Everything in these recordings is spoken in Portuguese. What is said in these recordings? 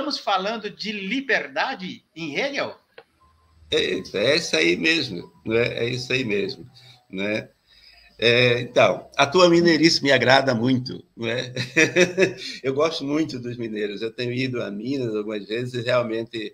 estamos falando de liberdade em Hegel? É isso aí mesmo, né? É isso aí mesmo, né? Então, a tua mineirice me agrada muito, não é? Eu gosto muito dos mineiros. Eu tenho ido a Minas algumas vezes e realmente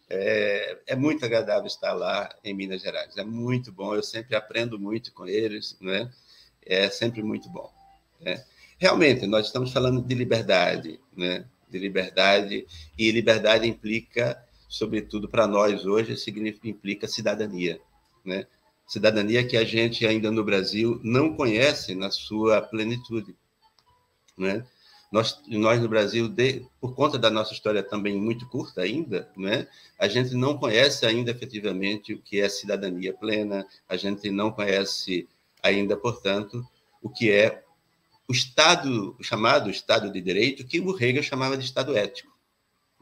é muito agradável estar lá em Minas Gerais. É muito bom. Eu sempre aprendo muito com eles, não é? É sempre muito bom. Né? Realmente, nós estamos falando de liberdade, né? De liberdade, e liberdade implica, sobretudo para nós hoje, implica cidadania, né? Cidadania que a gente ainda no Brasil não conhece na sua plenitude, né? Nós no Brasil, por conta da nossa história também muito curta ainda, né? A gente não conhece ainda efetivamente o que é cidadania plena, a gente não conhece ainda, portanto, o que é o Estado, o chamado Estado de Direito, que o Hegel chamava de Estado ético,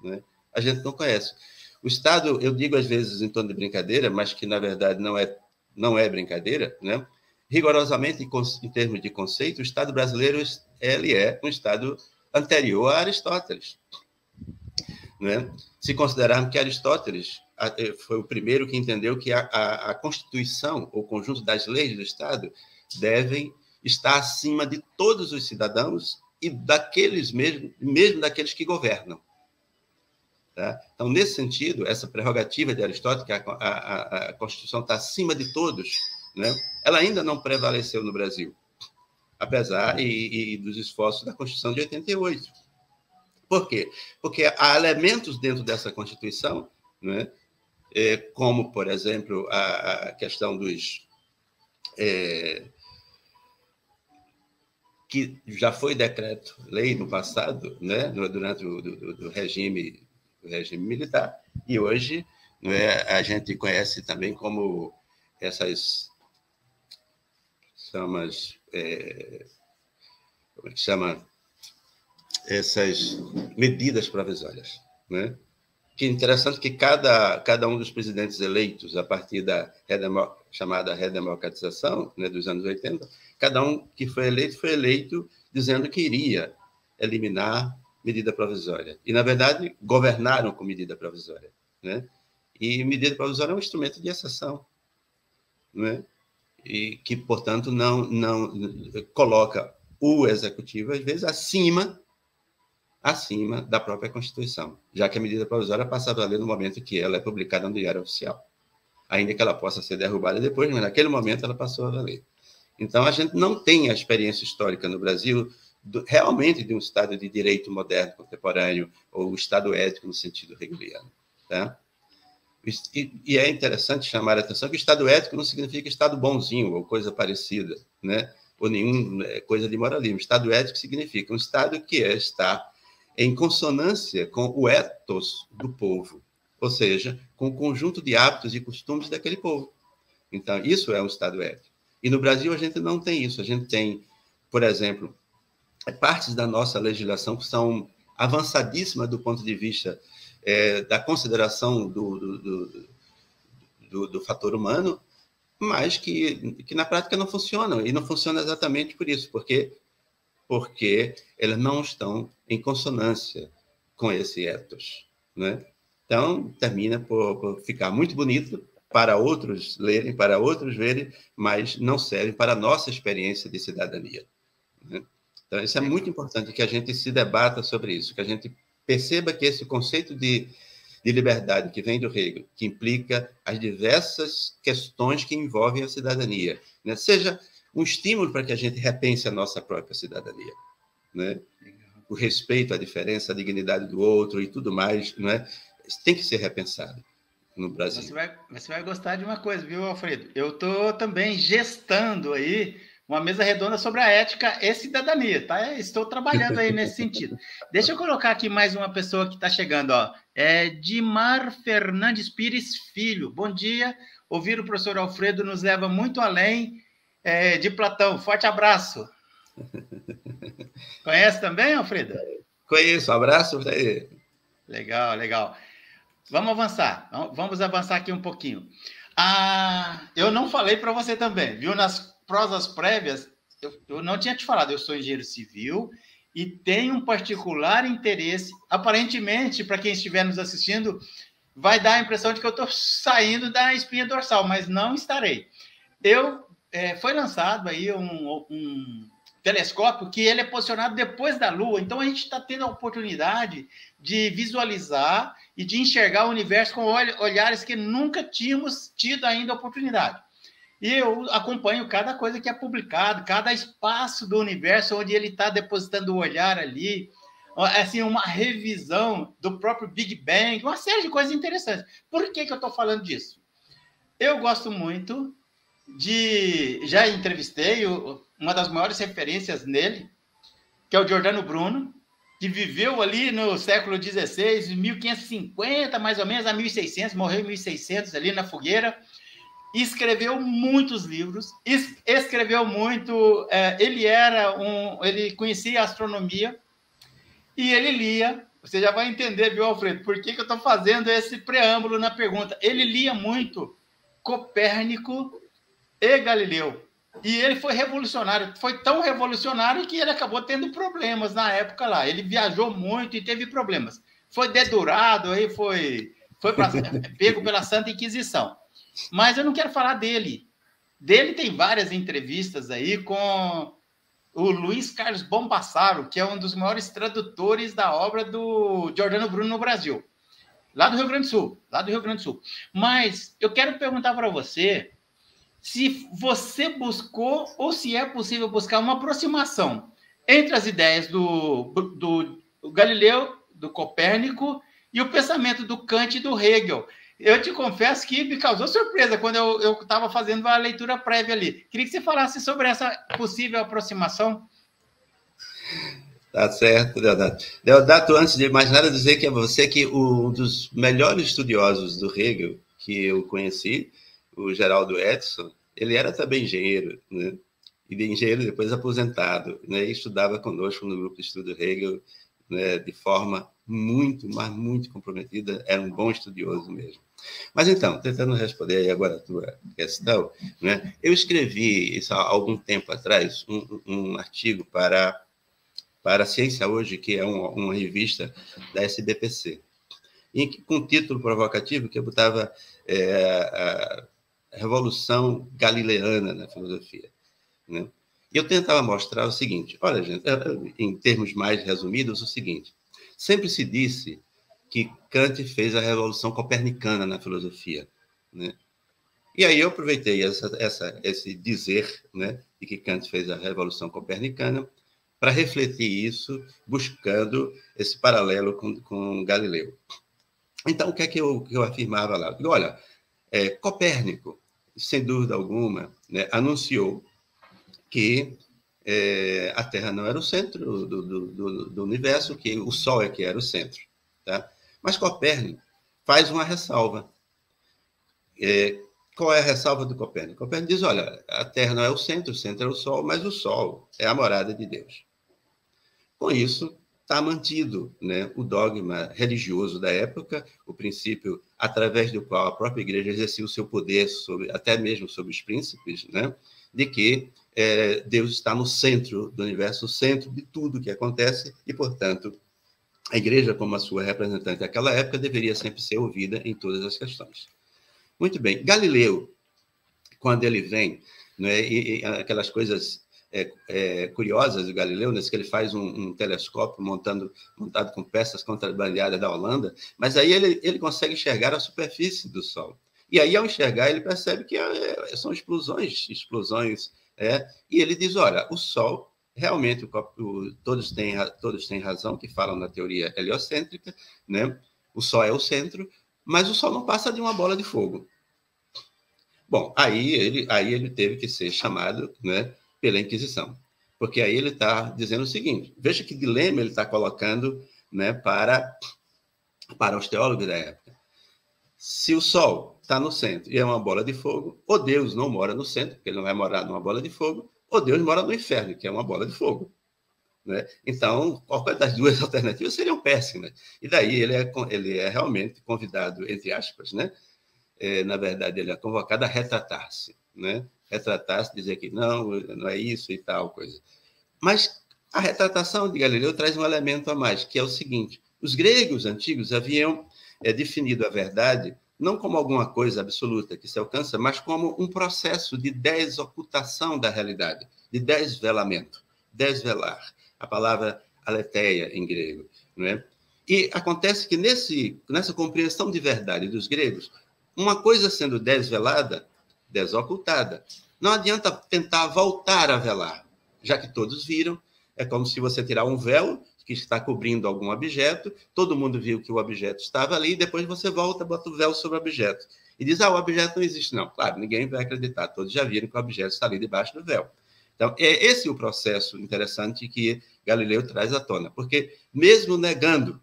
né? A gente não conhece. O Estado, eu digo às vezes em tom de brincadeira, mas que na verdade não é brincadeira, né? Rigorosamente, em termos de conceito, o Estado brasileiro ele é um Estado anterior a Aristóteles, né? Se considerarmos que Aristóteles foi o primeiro que entendeu que a Constituição, o conjunto das leis do Estado, devem estar acima de todos os cidadãos e daqueles mesmo daqueles que governam. Tá? Então, nesse sentido, essa prerrogativa de Aristóteles, que a Constituição está acima de todos, né? Ela ainda não prevaleceu no Brasil, apesar dos esforços da Constituição de 88. Por quê? Porque há elementos dentro dessa Constituição, né? Como, por exemplo, a questão dos... que já foi decreto-lei no passado, né? Durante o regime militar, e hoje, né, a gente conhece também como essas chamas, como é que chama? Essas medidas provisórias, né? Que é interessante que cada um dos presidentes eleitos, a partir da chamada redemocratização, né, dos anos 80, cada um que foi eleito dizendo que iria eliminar medida provisória. E, na verdade, governaram com medida provisória, né? E medida provisória é um instrumento de exceção, né? E que, portanto, não coloca o executivo, às vezes, acima da própria Constituição, já que a medida provisória passa a valer no momento que ela é publicada no Diário Oficial. Ainda que ela possa ser derrubada depois, mas naquele momento ela passou a valer. Então, a gente não tem a experiência histórica no Brasil realmente de um Estado de direito moderno, contemporâneo, ou Estado ético no sentido hegeliano. Tá? E é interessante chamar a atenção que o Estado ético não significa Estado bonzinho ou coisa parecida, né? Ou nenhuma coisa de moralismo. Estado ético significa um Estado que está em consonância com o ethos do povo, ou seja, com o conjunto de hábitos e costumes daquele povo. Então, isso é um Estado ético. E no Brasil a gente não tem isso. A gente tem, por exemplo, partes da nossa legislação que são avançadíssimas do ponto de vista da consideração do fator humano, mas que na prática não funcionam. E não funciona exatamente por isso, porque elas não estão em consonância com esse ethos, né? Então, termina por ficar muito bonito para outros lerem, para outros verem, mas não serve para a nossa experiência de cidadania, né? Então, isso é muito importante, que a gente se debata sobre isso, que a gente perceba que esse conceito de liberdade que vem do Hegel, que implica as diversas questões que envolvem a cidadania, né? Seja um estímulo para que a gente repense a nossa própria cidadania, né? O respeito à diferença, à dignidade do outro e tudo mais, né? Tem que ser repensado no Brasil. Você vai gostar de uma coisa, viu, Alfredo? Eu estou também gestando aí uma mesa redonda sobre a ética e cidadania, tá? Estou trabalhando aí nesse sentido. Deixa eu colocar aqui mais uma pessoa que está chegando, ó. Dimar Fernandes Pires Filho. Bom dia. Ouvir o professor Alfredo nos leva muito além de Platão. Forte abraço. Conhece também, Alfredo? Conheço. Um abraço para ele. Legal, legal. Vamos avançar aqui um pouquinho. Eu não falei para você também, viu? Nas prosas prévias, eu não tinha te falado, eu sou engenheiro civil e tem um particular interesse. Aparentemente, para quem estiver nos assistindo, vai dar a impressão de que eu estou saindo da espinha dorsal, mas não estarei. Foi lançado aí um telescópio que ele é posicionado depois da Lua, então a gente está tendo a oportunidade de visualizar e de enxergar o universo com olhares que nunca tínhamos tido ainda a oportunidade. E eu acompanho cada coisa que é publicado, cada espaço do universo onde ele está depositando o olhar ali, assim, uma revisão do próprio Big Bang, uma série de coisas interessantes. Por que eu estou falando disso? Eu gosto muito já entrevistei uma das maiores referências nele, que é o Giordano Bruno, que viveu ali no século XVI, 1550, mais ou menos, a 1600, morreu em 1600, ali na fogueira, e escreveu muitos livros, escreveu muito, ele conhecia a astronomia, e ele lia, você já vai entender, viu, Alfredo, por que eu estou fazendo esse preâmbulo na pergunta. Ele lia muito Copérnico e Galileu. E ele foi revolucionário, foi tão revolucionário que ele acabou tendo problemas na época lá. Ele viajou muito e teve problemas. Foi dedurado, aí foi pego pela Santa Inquisição. Mas eu não quero falar dele. Dele tem várias entrevistas aí com o Luiz Carlos Bombassaro, que é um dos maiores tradutores da obra do Giordano Bruno no Brasil. Lá do Rio Grande do Sul. Mas eu quero perguntar para você se você buscou ou se é possível buscar uma aproximação entre as ideias do Galileu, do Copérnico e o pensamento do Kant e do Hegel. Eu te confesso que me causou surpresa quando eu estava fazendo a leitura prévia ali. Queria que você falasse sobre essa possível aproximação. Tá certo, Deodato. Deodato, antes de mais nada, dizer que é você que um dos melhores estudiosos do Hegel que eu conheci, o Geraldo Edson, ele era também engenheiro, né? E de engenheiro depois aposentado, né? E estudava conosco no grupo de estudo Hegel, né? De forma muito, mas muito comprometida, era um bom estudioso mesmo. Mas então, tentando responder aí agora a tua questão, né? Eu escrevi isso há algum tempo atrás, um artigo para a Ciência Hoje, que é uma revista da SBPC, com um título provocativo que eu botava a Revolução Galileana na filosofia, né? E eu tentava mostrar o seguinte, olha, gente, em termos mais resumidos, o seguinte, sempre se disse que Kant fez a Revolução Copernicana na filosofia, né? E aí eu aproveitei esse dizer, né, de que Kant fez a Revolução Copernicana para refletir isso, buscando esse paralelo com Galileu. Então, o que é que eu afirmava lá? Olha, Copérnico, sem dúvida alguma, né, anunciou que a Terra não era o centro do universo, que o Sol é que era o centro. Tá? Mas Copérnico faz uma ressalva. Qual é a ressalva do Copérnico? Copérnico diz, olha, a Terra não é o centro é o Sol, mas o Sol é a morada de Deus. Com isso, está mantido, né, o dogma religioso da época, o princípio através do qual a própria igreja exercia o seu poder, até mesmo sobre os príncipes, né, de que Deus está no centro do universo, no centro de tudo que acontece, e, portanto, a igreja, como a sua representante daquela época, deveria sempre ser ouvida em todas as questões. Muito bem. Galileu, quando ele vem, né, e aquelas coisas curiosas do Galileu, né, que ele faz um telescópio montado com peças contrabandeadas da Holanda, mas aí ele consegue enxergar a superfície do Sol. E aí, ao enxergar, ele percebe que são explosões, e ele diz, olha, o Sol, realmente, todos têm razão, que falam na teoria heliocêntrica, né? O Sol é o centro, mas o Sol não passa de uma bola de fogo. Bom, aí ele teve que ser chamado, né, pela Inquisição, porque aí ele está dizendo o seguinte, veja que dilema ele está colocando, né, para os teólogos da época. Se o Sol está no centro e é uma bola de fogo, ou Deus não mora no centro, porque ele não vai morar numa bola de fogo, ou Deus mora no inferno, que é uma bola de fogo. Né? Então, qualquer das duas alternativas seriam péssimas. E daí ele é realmente convidado, entre aspas, né? Na verdade, ele é convocado a retratar-se, né? Retratar-se, dizer que não é isso e tal coisa. Mas A retratação de Galileu traz um elemento a mais, que é o seguinte: os gregos antigos haviam definido a verdade não como alguma coisa absoluta que se alcança, mas como um processo de desocultação da realidade, de desvelamento, desvelar. A palavra aletheia em grego, não é? E acontece que nessa compreensão de verdade dos gregos, uma coisa sendo desvelada, desocultada, não adianta tentar voltar a velar, já que todos viram. É como se você tirar um véu que está cobrindo algum objeto, todo mundo viu que o objeto estava ali, e depois você volta, bota o véu sobre o objeto. E diz, o objeto não existe, não. Claro, ninguém vai acreditar, todos já viram que o objeto está ali debaixo do véu. Então, é esse o processo interessante que Galileu traz à tona, porque mesmo negando,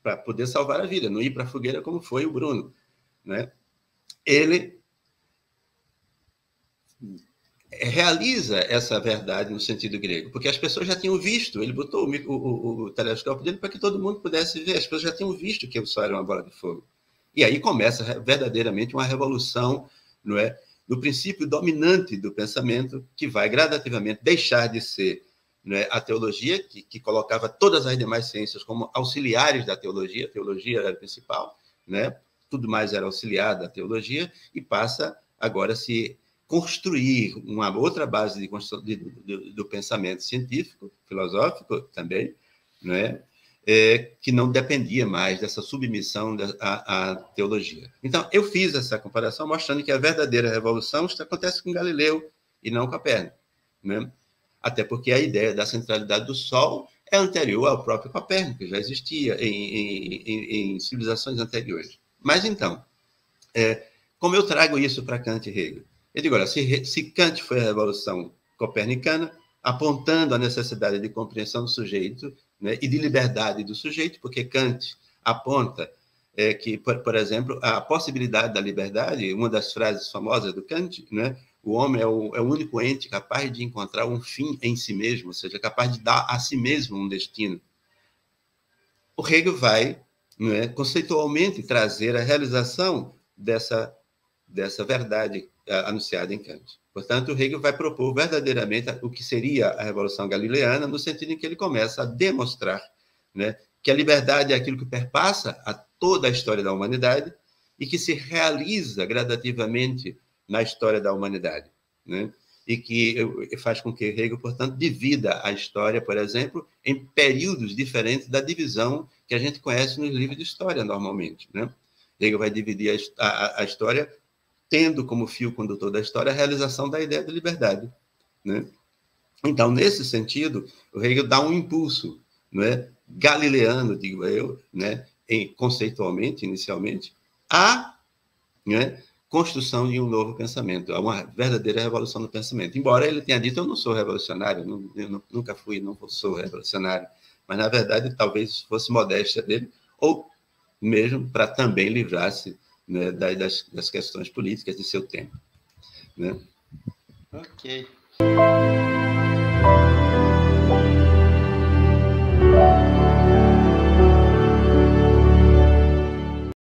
para poder salvar a vida, não ir para a fogueira como foi o Bruno, né? Ele realiza essa verdade no sentido grego, porque as pessoas já tinham visto, ele botou o telescópio dele para que todo mundo pudesse ver, as pessoas já tinham visto que o Sol era uma bola de fogo. E aí começa verdadeiramente uma revolução, não é, no princípio dominante do pensamento, que vai gradativamente deixar de ser, não é, a teologia, que colocava todas as demais ciências como auxiliares da teologia, a teologia era a principal, né? Tudo mais era auxiliar da teologia, e passa agora a se construir uma outra base do pensamento científico, filosófico também, não é? Que não dependia mais dessa submissão à teologia. Então, eu fiz essa comparação mostrando que a verdadeira revolução acontece com Galileu e não com Copérnico, né? Até porque a ideia da centralidade do Sol é anterior ao próprio Copérnico, já existia em civilizações anteriores. Mas, então, como eu trago isso para Kant e Hegel? Eu digo, olha, se Kant foi a revolução copernicana, apontando a necessidade de compreensão do sujeito, né, e de liberdade do sujeito, porque Kant aponta que, por exemplo, a possibilidade da liberdade, uma das frases famosas do Kant, né, o homem é o único ente capaz de encontrar um fim em si mesmo, ou seja, capaz de dar a si mesmo um destino. O Hegel vai, né, conceitualmente trazer a realização dessa verdade anunciada em Kant. Portanto, o Hegel vai propor verdadeiramente o que seria a Revolução Galileana, no sentido em que ele começa a demonstrar, né, que a liberdade é aquilo que perpassa a toda a história da humanidade e que se realiza gradativamente na história da humanidade, né? E que faz com que Hegel, portanto, divida a história, por exemplo, em períodos diferentes da divisão que a gente conhece nos livros de história, normalmente, né? Hegel vai dividir a história tendo como fio condutor da história a realização da ideia de liberdade, né? Então, nesse sentido, o Hegel dá um impulso, né, galileano, digo eu, né, conceitualmente, inicialmente, à, né, construção de um novo pensamento, a uma verdadeira revolução do pensamento. Embora ele tenha dito, eu não sou revolucionário, eu nunca fui, não sou revolucionário, mas, na verdade, talvez fosse modéstia dele, ou mesmo para também livrar-se, né, das questões políticas de seu tempo, né? Ok.